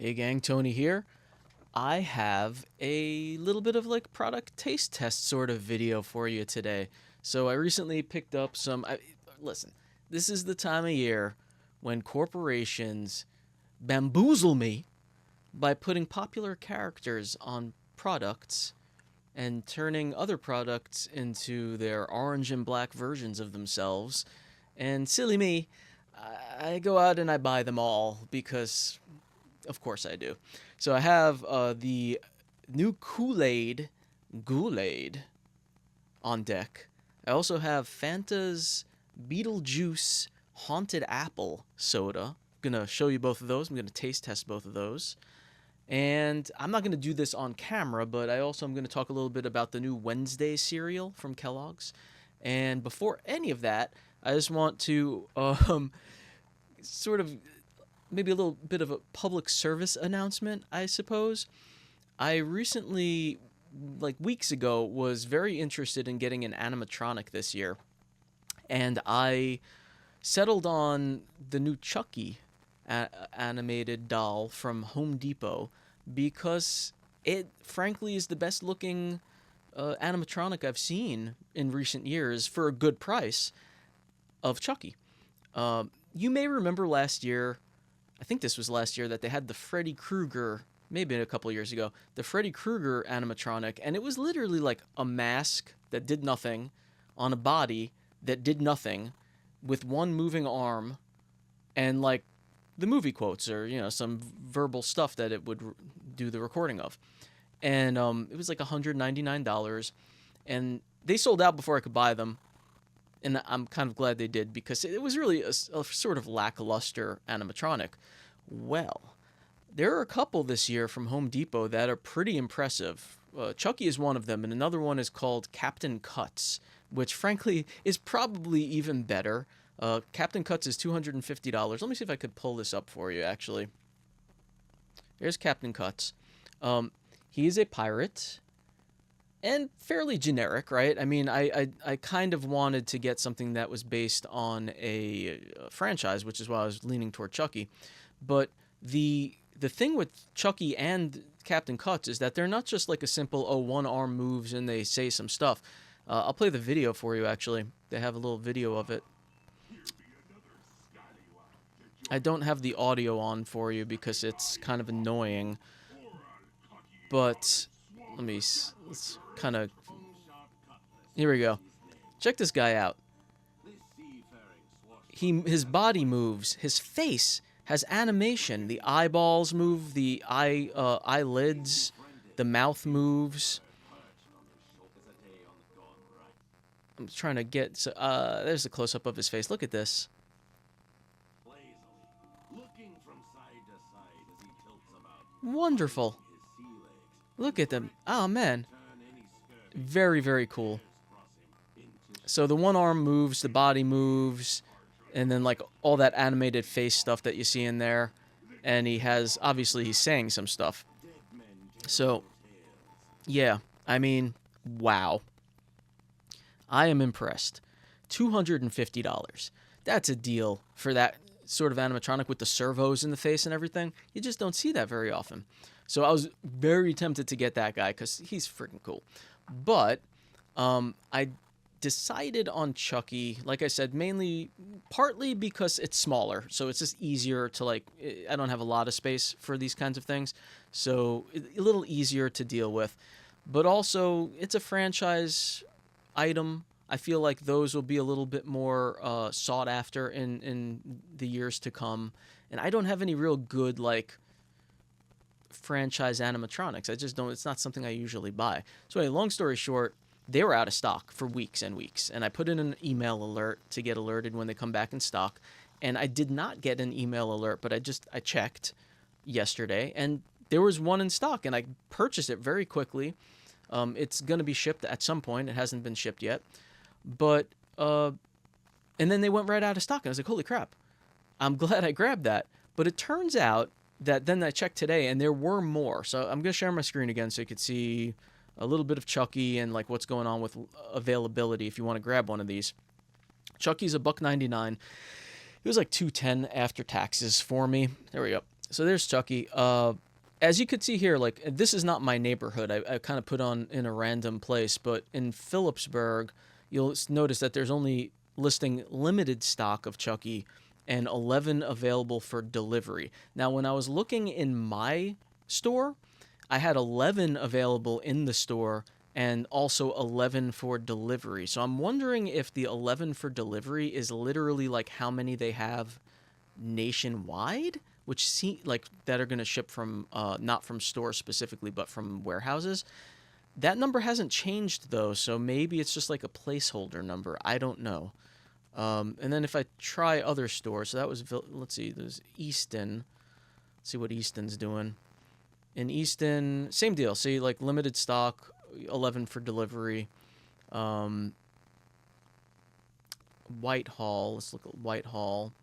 Hey gang, Tony here. I have a little bit of like product taste test sort of video for you today. So I recently picked up listen, this is the time of year when corporations bamboozle me by putting popular characters on products and turning other products into their orange and black versions of themselves. And silly me, I go out and I buy them all because of course I do. So I have the new Kool-Aid on deck. I also have Fanta's Beetlejuice Haunted Apple Soda. I'm going to show you both of those. I'm going to taste test both of those. And I'm not going to do this on camera, but I also am going to talk a little bit about the new Wednesday cereal from Kellogg's. And before any of that, I just want to sort of maybe a little bit of a public service announcement, I suppose. I recently, like weeks ago, was very interested in getting an animatronic this year. And I settled on the new Chucky animated doll from Home Depot because it, frankly, is the best looking animatronic I've seen in recent years for a good price of Chucky. You may remember last year, I think this was last year, that they had the Freddy Krueger, maybe a couple years ago, the Freddy Krueger animatronic, and it was literally like a mask that did nothing on a body that did nothing with one moving arm and like the movie quotes or, some verbal stuff that it would do the recording of. And it was like $199, and they sold out before I could buy them. And I'm kind of glad they did because it was really a sort of lackluster animatronic. Well, there are a couple this year from Home Depot that are pretty impressive. Chucky is one of them, and another one is called Captain Cuts, which frankly is probably even better. Captain Cuts is $250. Let me see if I could pull this up for you, actually. There's Captain Cuts. He is a pirate. And fairly generic, right? I mean, I kind of wanted to get something that was based on a franchise, which is why I was leaning toward Chucky. But the thing with Chucky and Captain Cuts is that they're not just like a simple, one arm moves and they say some stuff. I'll play the video for you, actually. They have a little video of it. I don't have the audio on for you because it's kind of annoying. But let's kind of... Here we go. Check this guy out. His body moves. His face has animation. The eyeballs move. The eyelids. The mouth moves. I'm trying to get... there's a close-up of his face. Look at this. Wonderful. Look at them. Oh, man. Very, very cool. So the one arm moves, the body moves, and then like all that animated face stuff that you see in there. And obviously he's saying some stuff. So, yeah, I mean, wow. I am impressed. $250. That's a deal for that sort of animatronic with the servos in the face and everything. You just don't see that very often. So I was very tempted to get that guy because he's freaking cool. But I decided on Chucky, like I said, partly because it's smaller. So it's just easier to I don't have a lot of space for these kinds of things. So a little easier to deal with. But also, it's a franchise item. I feel like those will be a little bit more sought after in the years to come. And I don't have any real good, franchise animatronics. I just don't, it's not something I usually buy. So anyway, long story short, they were out of stock for weeks and weeks. And I put in an email alert to get alerted when they come back in stock. And I did not get an email alert, but I checked yesterday and there was one in stock and I purchased it very quickly. It's going to be shipped at some point. It hasn't been shipped yet. But, and then they went right out of stock. And I was like, holy crap. I'm glad I grabbed that. But it turns out that then I checked today and there were more. So I'm going to share my screen again so you could see a little bit of Chucky and what's going on with availability if you want to grab one of these. Chucky's $1.99. It was like $2.10 after taxes for me. There we go. So there's Chucky. As you could see here, like, this is not my neighborhood. I kind of put on in a random place, but in Phillipsburg, you'll notice that there's only listing limited stock of Chucky and 11 available for delivery. Now, when I was looking in my store, I had 11 available in the store and also 11 for delivery. So I'm wondering if the 11 for delivery is literally like how many they have nationwide, which seem like that are going to ship from not from stores specifically, but from warehouses. That number hasn't changed though, so maybe it's just like a placeholder number. I don't know. And then if I try other stores, so that was, let's see, there's Easton. Let's see what Easton's doing. In Easton, same deal. See, like limited stock, 11 for delivery. Whitehall, let's look at Whitehall.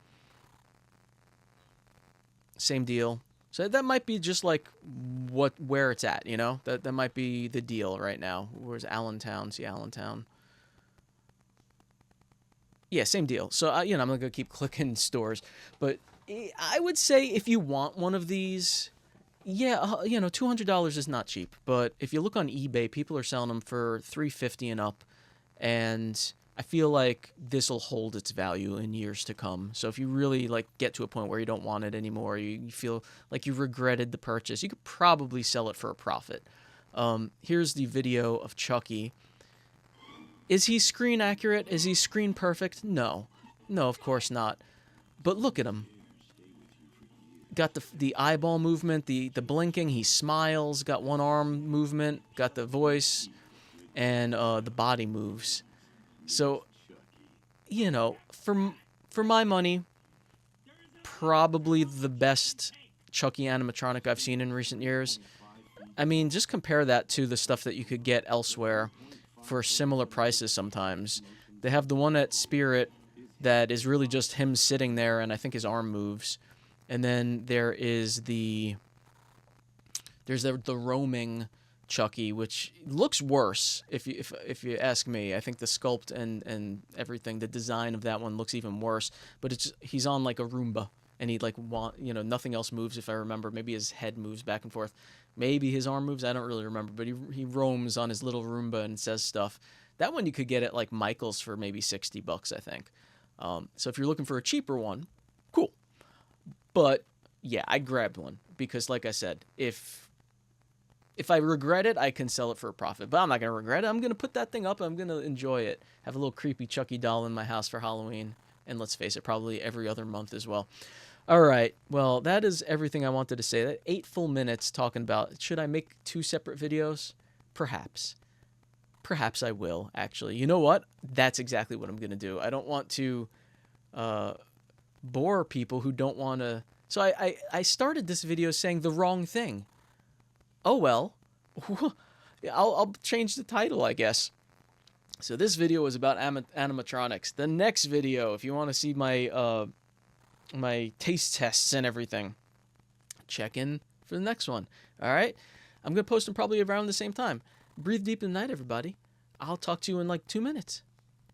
Same deal. So that might be just like where it's at, you know? That might be the deal right now. Where's Allentown? See Allentown. Yeah, same deal. So, I'm not going to keep clicking stores. But I would say if you want one of these, yeah, $200 is not cheap. But if you look on eBay, people are selling them for $350 and up. And I feel like this will hold its value in years to come. So if you really like get to a point where you don't want it anymore, you feel like you regretted the purchase, you could probably sell it for a profit. Here's the video of Chucky. Is he screen accurate? Is he screen perfect? No. No, of course not. But look at him. Got the eyeball movement, the blinking, he smiles, got one arm movement, got the voice, and the body moves. So, for my money, probably the best Chucky animatronic I've seen in recent years. I mean, just compare that to the stuff that you could get elsewhere for similar prices sometimes. They have the one at Spirit that is really just him sitting there, and I think his arm moves. And then there's the roaming Chucky, which looks worse if you ask me. I think the sculpt and everything, the design of that one looks even worse. But he's on like a Roomba, and he like nothing else moves. If I remember, maybe his head moves back and forth, maybe his arm moves. I don't really remember, but he roams on his little Roomba and says stuff. That one you could get at like Michael's for maybe $60, I think. So if you're looking for a cheaper one, cool. But yeah, I grabbed one because, like I said, if I regret it, I can sell it for a profit. But I'm not going to regret it. I'm going to put that thing up. I'm going to enjoy it. Have a little creepy Chucky doll in my house for Halloween. And let's face it, probably every other month as well. All right. Well, that is everything I wanted to say. That 8 full minutes talking about, should I make 2 separate videos? Perhaps. Perhaps I will, actually. You know what? That's exactly what I'm going to do. I don't want to bore people who don't want to. So I started this video saying the wrong thing. Oh, well, I'll change the title, I guess. So this video was about animatronics. The next video, if you want to see my my taste tests and everything, check in for the next one. All right? I'm going to post them probably around the same time. Breathe deep in the night, everybody. I'll talk to you in like 2 minutes.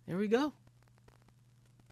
There we go.